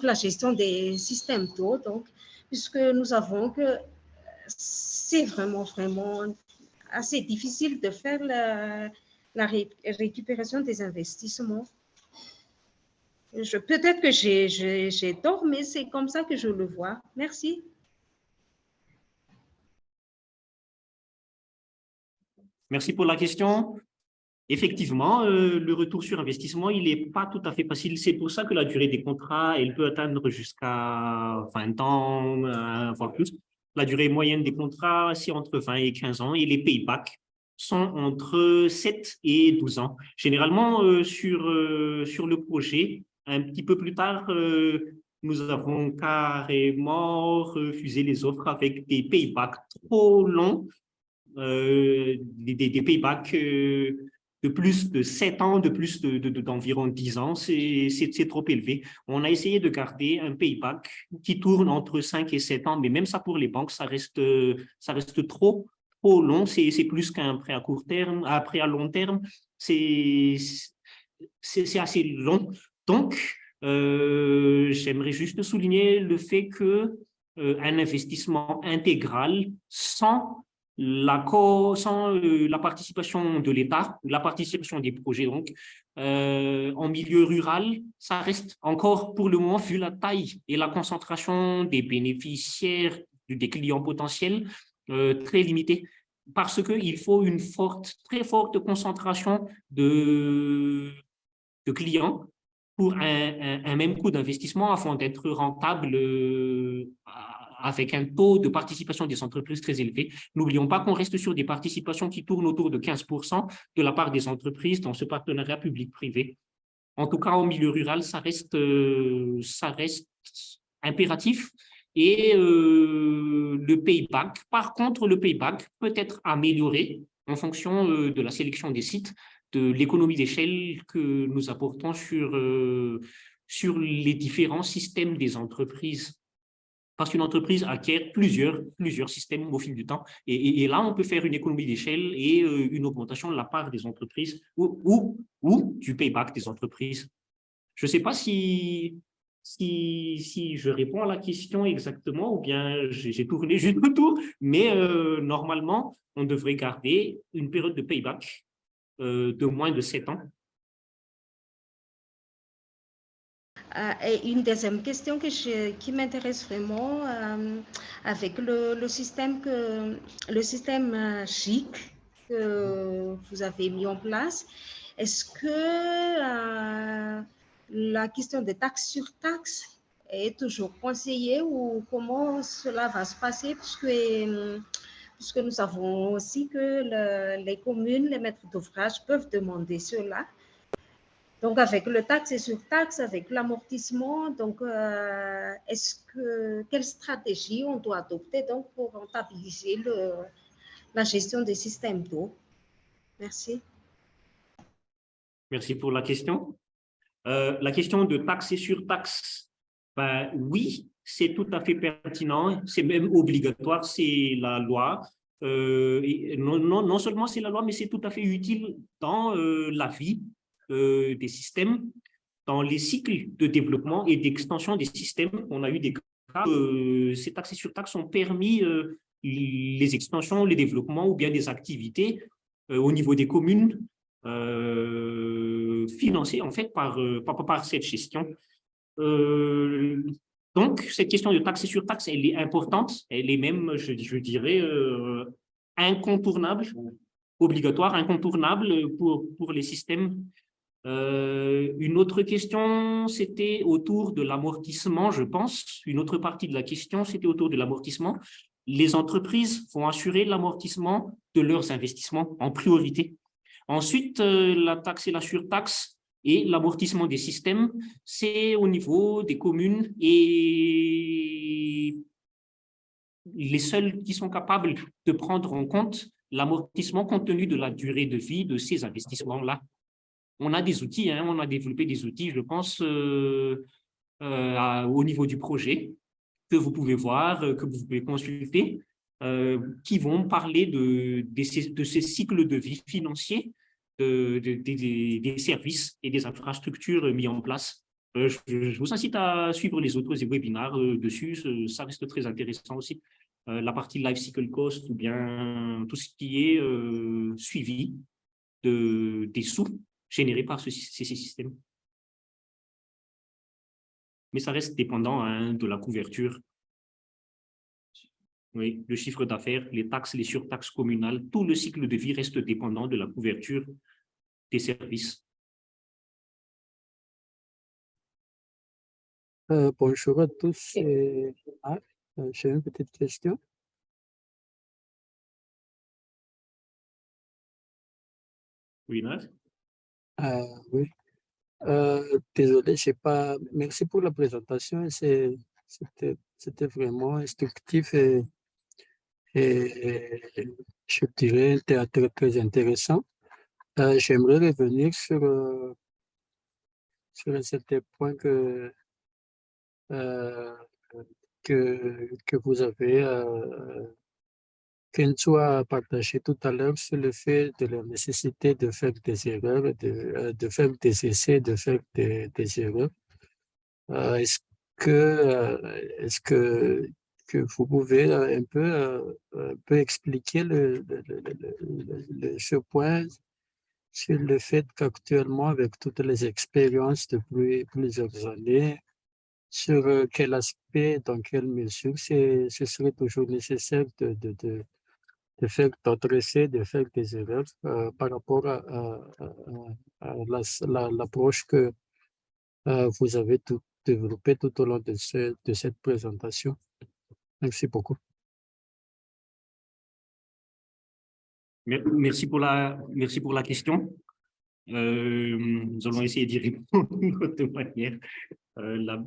la gestion des systèmes d'eau. Donc, puisque nous avons que c'est vraiment assez difficile de faire la récupération des investissements. Peut-être que j'ai tort, mais c'est comme ça que je le vois. Merci. Merci pour la question. Effectivement, le retour sur investissement, il n'est pas tout à fait facile. C'est pour ça que la durée des contrats, elle peut atteindre jusqu'à 20 ans, voire plus. La durée moyenne des contrats, c'est entre 20 et 15 ans et les paybacks sont entre 7 et 12 ans. Généralement, sur le projet, un petit peu plus tard, nous avons carrément refusé les offres avec des paybacks trop longs, des paybacks de plus de 7 ans, de plus d'environ 10 ans, c'est trop élevé. On a essayé de garder un payback qui tourne entre 5 et 7 ans, mais même ça pour les banques, ça reste trop long. C'est plus qu'un prêt à court terme, un prêt à long terme. C'est assez long. Donc, j'aimerais juste souligner le fait que un investissement intégral sans la participation de l'État, la participation des projets, donc, en milieu rural, ça reste encore pour le moment, vu la taille et la concentration des bénéficiaires, des clients potentiels, très limité, parce qu'il faut une très forte concentration de clients pour un même coût d'investissement afin d'être rentable avec un taux de participation des entreprises très élevé. N'oublions pas qu'on reste sur des participations qui tournent autour de 15% de la part des entreprises dans ce partenariat public-privé. En tout cas, au milieu rural, ça reste impératif. Et le payback, par contre, le payback peut être amélioré en fonction de la sélection des sites, de l'économie d'échelle que nous apportons sur les différents systèmes des entreprises. Parce qu'une entreprise acquiert plusieurs systèmes au fil du temps. Et là, on peut faire une économie d'échelle et une augmentation de la part des entreprises ou du payback des entreprises. Je ne sais pas si je réponds à la question exactement ou bien j'ai tourné juste autour, mais normalement, on devrait garder une période de payback de moins de 7 ans. Et une deuxième question qui m'intéresse vraiment avec le système CHIC que vous avez mis en place. Est-ce que la question des taxes sur taxes est toujours conseillée ou comment cela va se passer puisque nous savons aussi que les communes, les maîtres d'ouvrage peuvent demander cela. Donc, avec le taxe et surtaxe, avec l'amortissement, donc, quelle stratégie on doit adopter donc, pour rentabiliser la gestion des systèmes d'eau? Merci. Merci pour la question. La question de taxe et surtaxe, ben, oui, c'est tout à fait pertinent, c'est même obligatoire, c'est la loi. Et non seulement c'est la loi, mais c'est tout à fait utile dans la vie des systèmes, dans les cycles de développement et d'extension des systèmes. On a eu des cas où ces taxes et surtaxes ont permis les extensions, les développements ou bien des activités au niveau des communes financées en fait par cette gestion. Donc, cette question de taxe et surtaxe, elle est importante, elle est même, je dirais, incontournable, obligatoire, incontournable pour les systèmes. Une autre question, c'était autour de l'amortissement, je pense. Une autre partie de la question, c'était autour de l'amortissement. Les entreprises vont assurer l'amortissement de leurs investissements en priorité. Ensuite, la taxe et la surtaxe et l'amortissement des systèmes, c'est au niveau des communes et les seuls qui sont capables de prendre en compte l'amortissement compte tenu de la durée de vie de ces investissements-là. On a des outils, hein, on a développé des outils, je pense, au niveau du projet, que vous pouvez voir, que vous pouvez consulter, qui vont parler de ces cycles de vie financiers des services et des infrastructures mis en place. Je vous incite à suivre les autres webinaires dessus, ça reste très intéressant aussi. La partie life cycle cost ou bien tout ce qui est suivi des sous générés par ces systèmes. Mais ça reste dépendant hein, de la couverture. Oui, le chiffre d'affaires, les taxes, les surtaxes communales, tout le cycle de vie reste dépendant de la couverture des services. Bonjour à tous. J'ai une petite question. Oui, Nath? Oui. Désolé, j'ai pas. Merci pour la présentation. C'était vraiment instructif et je dirais très, très intéressant. J'aimerais revenir sur un certain point que vous avez Kenzo a partagé tout à l'heure sur le fait de la nécessité de faire des erreurs, de faire des essais, de faire des erreurs. Est-ce que vous pouvez un peu expliquer ce point sur le fait qu'actuellement, avec toutes les expériences depuis plusieurs années, sur quel aspect, dans quelle mesure ce serait toujours nécessaire de faire d'autres essais, de faire des erreurs par rapport à l'approche que vous avez développée tout au long de cette présentation. Merci beaucoup. Merci pour la question. Nous allons essayer d'y répondre de manière, la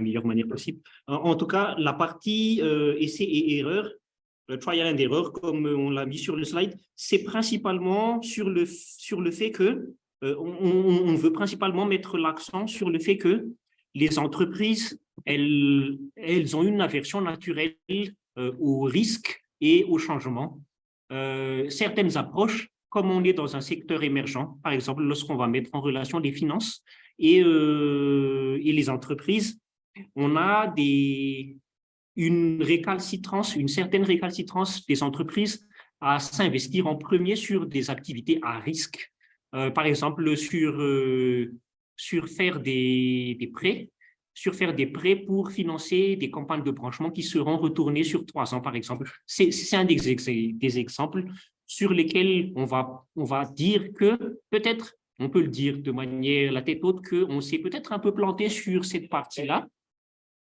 meilleure manière possible. En tout cas, la partie essai et erreur, trial and error, comme on l'a mis sur le slide, c'est principalement sur le fait que on veut principalement mettre l'accent sur le fait que les entreprises, elles ont une aversion naturelle au risque et au changement. Certaines approches, comme on est dans un secteur émergent, par exemple, lorsqu'on va mettre en relation les finances et les entreprises, on a une certaine récalcitrance des entreprises à s'investir en premier sur des activités à risque. Par exemple, sur faire des prêts pour financer des campagnes de branchement qui seront retournées sur 3 ans, par exemple. C'est un des exemples sur lesquels on va dire que peut-être, on peut le dire de manière la tête haute, qu'on s'est peut-être un peu planté sur cette partie-là,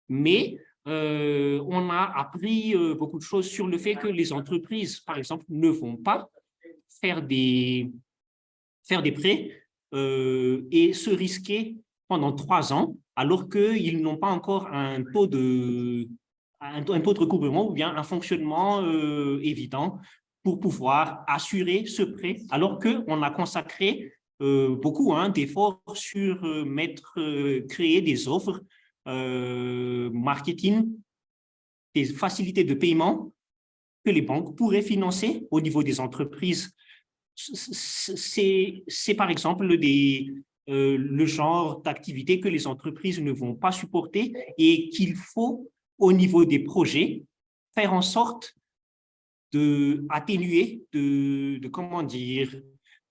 mais on a appris beaucoup de choses sur le fait que les entreprises, par exemple, ne vont pas faire des prêts et se risquer pendant 3 ans, alors qu'ils n'ont pas encore un taux de recouvrement ou bien un fonctionnement évident. pour pouvoir assurer ce prêt, alors qu'on a consacré beaucoup d'efforts sur créer des offres marketing, des facilités de paiement que les banques pourraient financer au niveau des entreprises. C'est par exemple le genre d'activité que les entreprises ne vont pas supporter et qu'il faut, au niveau des projets, faire en sorte d'atténuer, comment dire,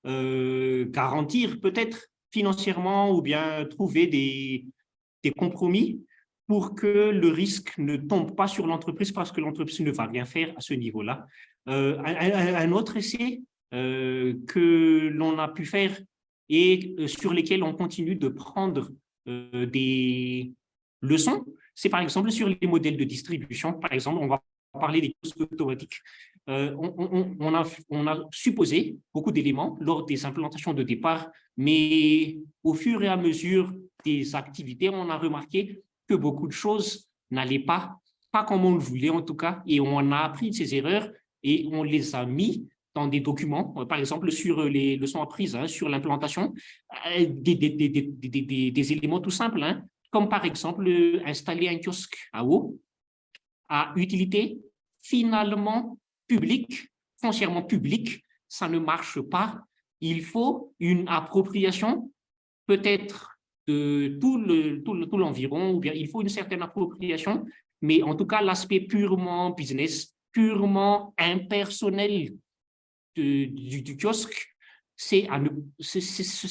garantir peut-être financièrement ou bien trouver des compromis pour que le risque ne tombe pas sur l'entreprise parce que l'entreprise ne va rien faire à ce niveau-là. Un autre essai que l'on a pu faire et sur lesquels on continue de prendre des leçons, c'est par exemple sur les modèles de distribution. Par exemple, on va parler des kiosques automatiques. On a supposé beaucoup d'éléments lors des implantations de départ, mais au fur et à mesure des activités, on a remarqué que beaucoup de choses n'allaient pas comme on le voulait en tout cas, et on a appris de ces erreurs et on les a mis dans des documents, par exemple sur les leçons apprises, sur l'implantation, des éléments tout simples, comme par exemple installer un kiosque à eau à utilité finalement publique, foncièrement publique, ça ne marche pas. Il faut une appropriation peut-être de tout l'environ, ou bien il faut une certaine appropriation, mais en tout cas, l'aspect purement business, purement impersonnel du kiosque, c'est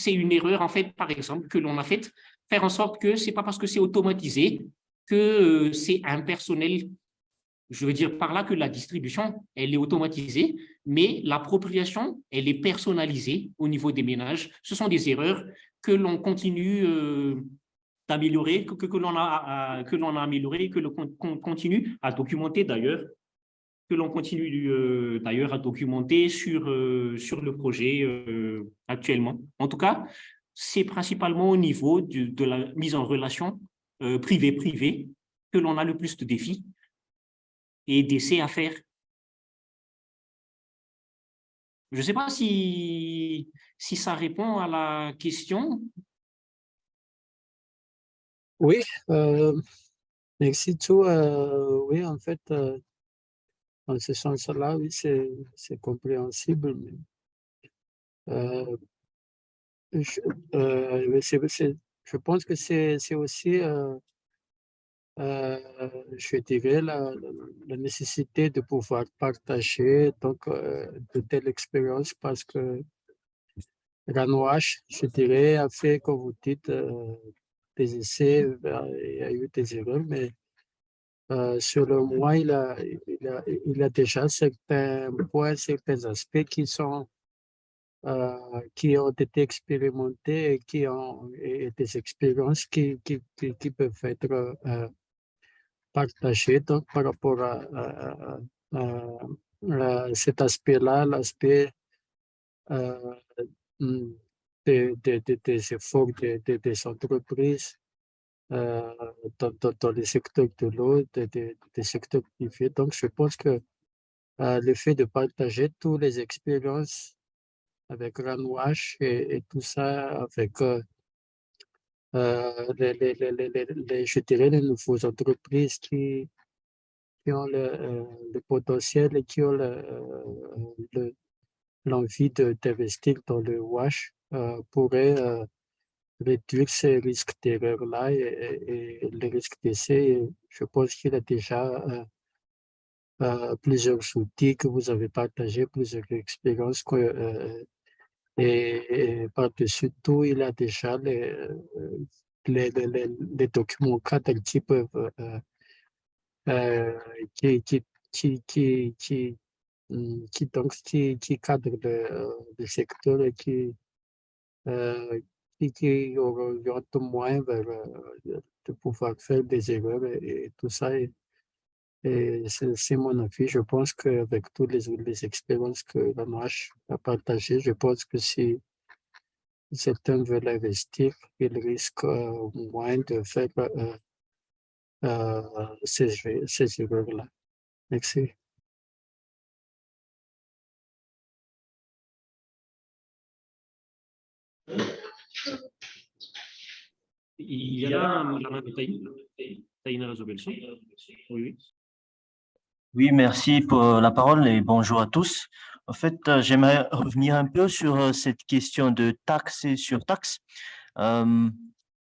une erreur, en fait, par exemple, que l'on a faite, faire en sorte que ce n'est pas parce que c'est automatisé que c'est impersonnel. Je veux dire par là que la distribution, elle est automatisée, mais l'appropriation, elle est personnalisée au niveau des ménages. Ce sont des erreurs que l'on continue d'améliorer, que l'on a amélioré, que l'on continue à documenter d'ailleurs, que l'on continue d'ailleurs à documenter sur le projet actuellement. En tout cas, c'est principalement au niveau de la mise en relation privé-privé que l'on a le plus de défis et d'essais à faire. Je ne sais pas si ça répond à la question. Oui, merci tout. Oui, en fait, dans ce sens-là, oui, c'est compréhensible. Mais, je pense que c'est aussi, je dirais, la nécessité de pouvoir partager donc, de telles expériences parce que Ranouache, je dirais, a fait, comme vous dites, des essais, il y a eu des erreurs, mais selon moi, il a déjà certains points, certains aspects qui ont été expérimentés et des expériences qui peuvent être partagées. Donc, par rapport à cet aspect-là, l'aspect euh, mm, des efforts des entreprises euh, dans les secteurs de l'eau, des secteurs privés. Donc, je pense que le fait de partager toutes les expériences avec Ranwash et tout ça, avec je dirais, les nouvelles entreprises qui ont le potentiel et qui ont l'envie d'investir dans le WASH, pourraient réduire ces risques d'erreur-là et les risques d'essai. Et je pense qu'il y a déjà plusieurs outils que vous avez partagés, plusieurs expériences et par-dessus tout, il y a déjà les documents cadres qui peuvent euh, qui, qui, qui cadrent le secteur et euh, qui orientent moins vers de pouvoir faire des erreurs et tout ça. Et c'est mon avis. Je pense qu'avec toutes les expériences que la marche a partagées, je pense que si certains veulent investir, ils risquent moins de faire ces erreurs-là. Merci. Il y a là la main de Taïna Razobelson. Oui, oui. Oui, merci pour la parole et bonjour à tous. En fait, j'aimerais revenir un peu sur cette question de taxes et surtaxes. En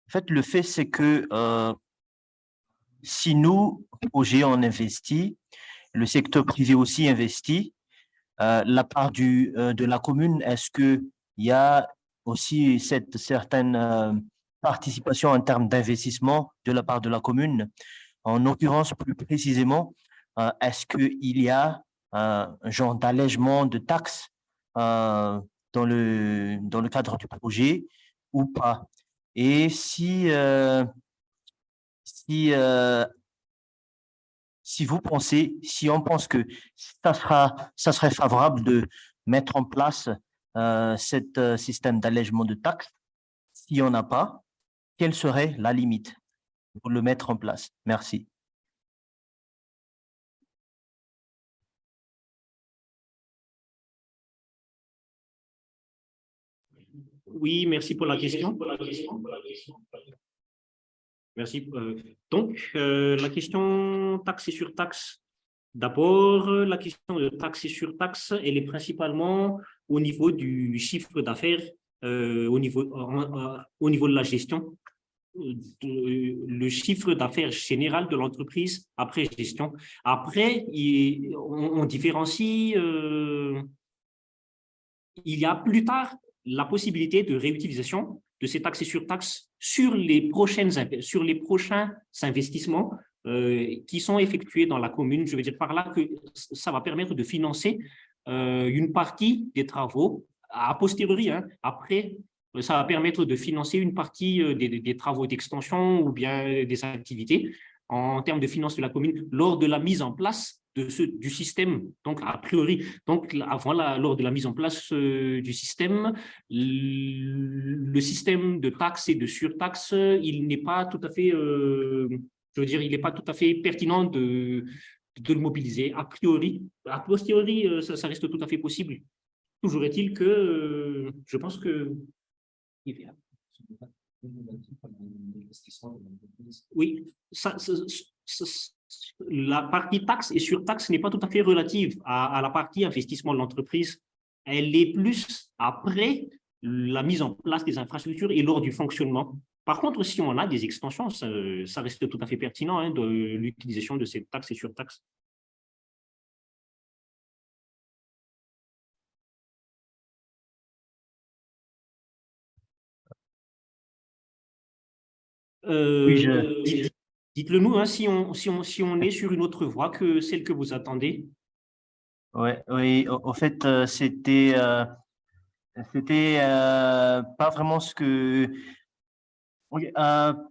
fait, le fait, c'est que si nous, projet, on investit, le secteur privé aussi investit, la part de la commune, est-ce qu'il y a aussi cette certaine participation en termes d'investissement de la part de la commune? En l'occurrence, plus précisément, est-ce qu'il y a un genre d'allègement de taxes dans le cadre du projet ou pas? Et si, si vous pensez, si on pense que ça serait favorable de mettre en place cet système d'allègement de taxes, s'il n'y en a pas, quelle serait la limite pour le mettre en place? Merci. Oui, merci pour la question. Merci. Donc, la question taxe et surtaxe. D'abord, la question de taxe et surtaxe, elle est principalement au niveau du chiffre d'affaires, au niveau de la gestion, le chiffre d'affaires général de l'entreprise après gestion. Après, on différencie, il y a plus tard la possibilité de réutilisation de ces taxes et surtaxes sur les prochains investissements qui sont effectués dans la commune. Je veux dire par là que ça va permettre de financer une partie des travaux a posteriori. Après, ça va permettre de financer une partie des travaux d'extension ou bien des activités en termes de finances de la commune lors de la mise en place du système. Donc, a priori, lors de la mise en place du système, le système de taxes et de surtaxes, il n'est pas tout à fait, je veux dire, il n'est pas tout à fait pertinent de le mobiliser. A posteriori, ça reste tout à fait possible. Toujours est-il que je pense que oui, la partie taxe et surtaxe n'est pas tout à fait relative à la partie investissement de l'entreprise. Elle est plus après la mise en place des infrastructures et lors du fonctionnement. Par contre, si on a des extensions, ça reste tout à fait pertinent de l'utilisation de ces taxes et surtaxes. Oui, dites-le nous si on est sur une autre voie que celle que vous attendez. ouais, oui, au fait, c'était pas vraiment ce que. Oui,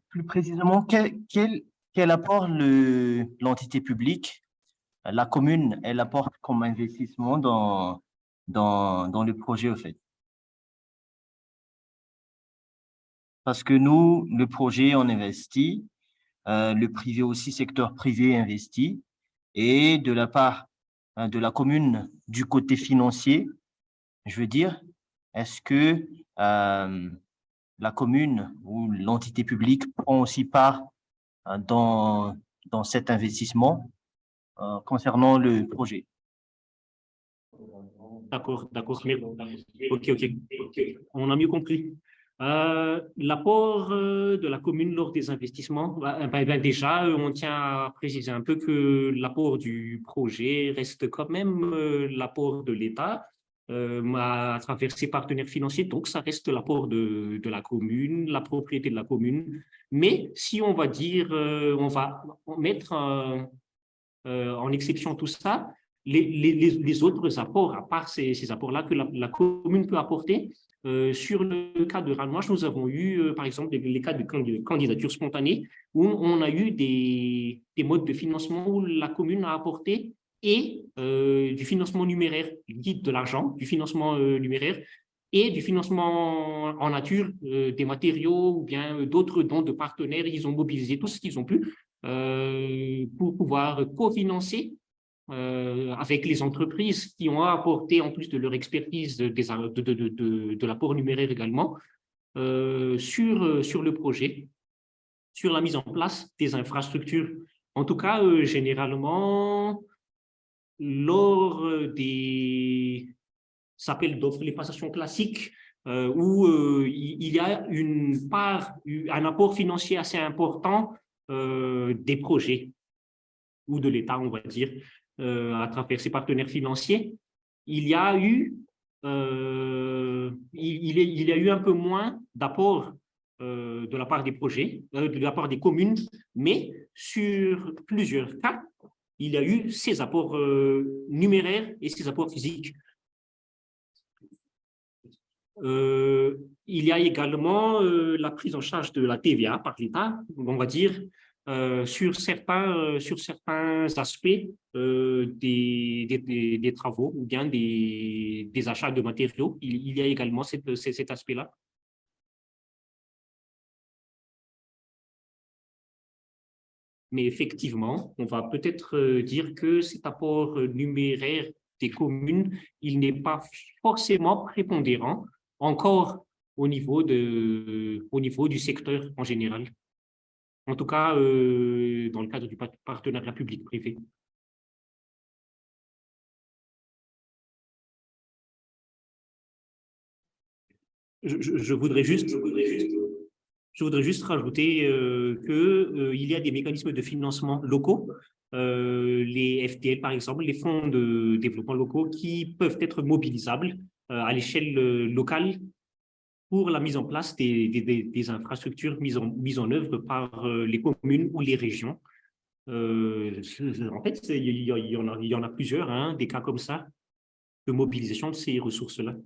plus précisément, quel apport l'entité publique, la commune, elle apporte comme investissement dans le projet, au fait? Parce que nous, le projet, on investit, le privé aussi, secteur privé investit, et de la part de la commune, du côté financier, je veux dire, est-ce que la commune ou l'entité publique prend aussi part dans cet investissement concernant le projet? D'accord. Ok. On a mieux compris. L'apport de la commune lors des investissements, déjà, on tient à préciser un peu que l'apport du projet reste quand même l'apport de l'État à travers ses partenaires financiers. Donc, ça reste l'apport de la commune, la propriété de la commune. Mais si on va dire, on va mettre en exception tout ça, les autres apports, à part ces apports-là que la commune peut apporter, sur le cas de Ranouache, nous avons eu, par exemple, les cas de candidature spontanée, où on a eu des modes de financement où la commune a apporté et du financement numéraire, de l'argent, du financement numéraire, et du financement en nature, des matériaux ou bien d'autres dons de partenaires. Ils ont mobilisé tout ce qu'ils ont pu pour pouvoir cofinancer avec les entreprises qui ont apporté, en plus de leur expertise, de l'apport numéraire également, sur le projet, sur la mise en place des infrastructures. En tout cas, généralement, lors des appels d'offres, les passations classiques, où il y a un apport financier assez important des projets ou de l'État, on va dire, à travers ses partenaires financiers, il y a eu un peu moins d'apport de la part des projets, de la part des communes, mais sur plusieurs cas, il y a eu ces apports numéraires et ces apports physiques. Il y a également la prise en charge de la TVA par l'État, on va dire, sur certains aspects des travaux ou bien des achats de matériaux. Il y a également cet aspect-là. Mais effectivement, on va peut-être dire que cet apport numéraire des communes, il n'est pas forcément prépondérant encore au niveau du secteur en général. En tout cas, dans le cadre du partenariat public-privé. Je voudrais juste rajouter qu'il y a des mécanismes de financement locaux, les FDL par exemple, les fonds de développement locaux qui peuvent être mobilisables à l'échelle locale pour la mise en place des infrastructures mises en œuvre par les communes ou les régions. En fait, il y en a plusieurs, hein, des cas comme ça, de mobilisation de ces ressources-là.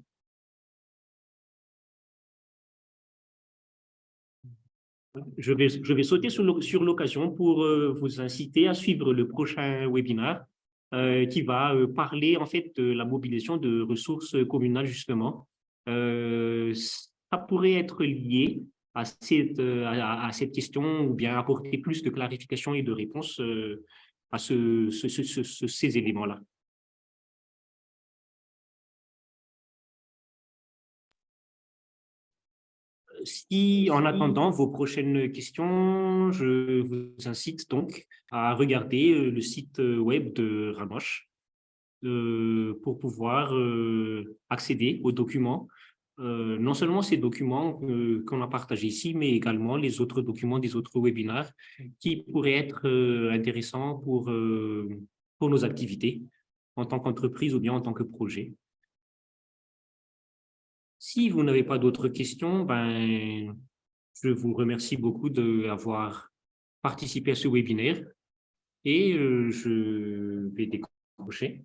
Je vais sauter sur l'occasion pour vous inciter à suivre le prochain webinaire qui va parler en fait de la mobilisation de ressources communales justement. Ça pourrait être lié à cette question ou bien apporter plus de clarification et de réponse à ces éléments-là. Si, en attendant vos prochaines questions, je vous incite donc à regarder le site web de Ranoche pour pouvoir accéder aux documents. Non seulement ces documents qu'on a partagés ici, mais également les autres documents des autres webinaires qui pourraient être intéressants pour nos activités en tant qu'entreprise ou bien en tant que projet. Si vous n'avez pas d'autres questions, je vous remercie beaucoup d'avoir participé à ce webinaire et je vais décrocher.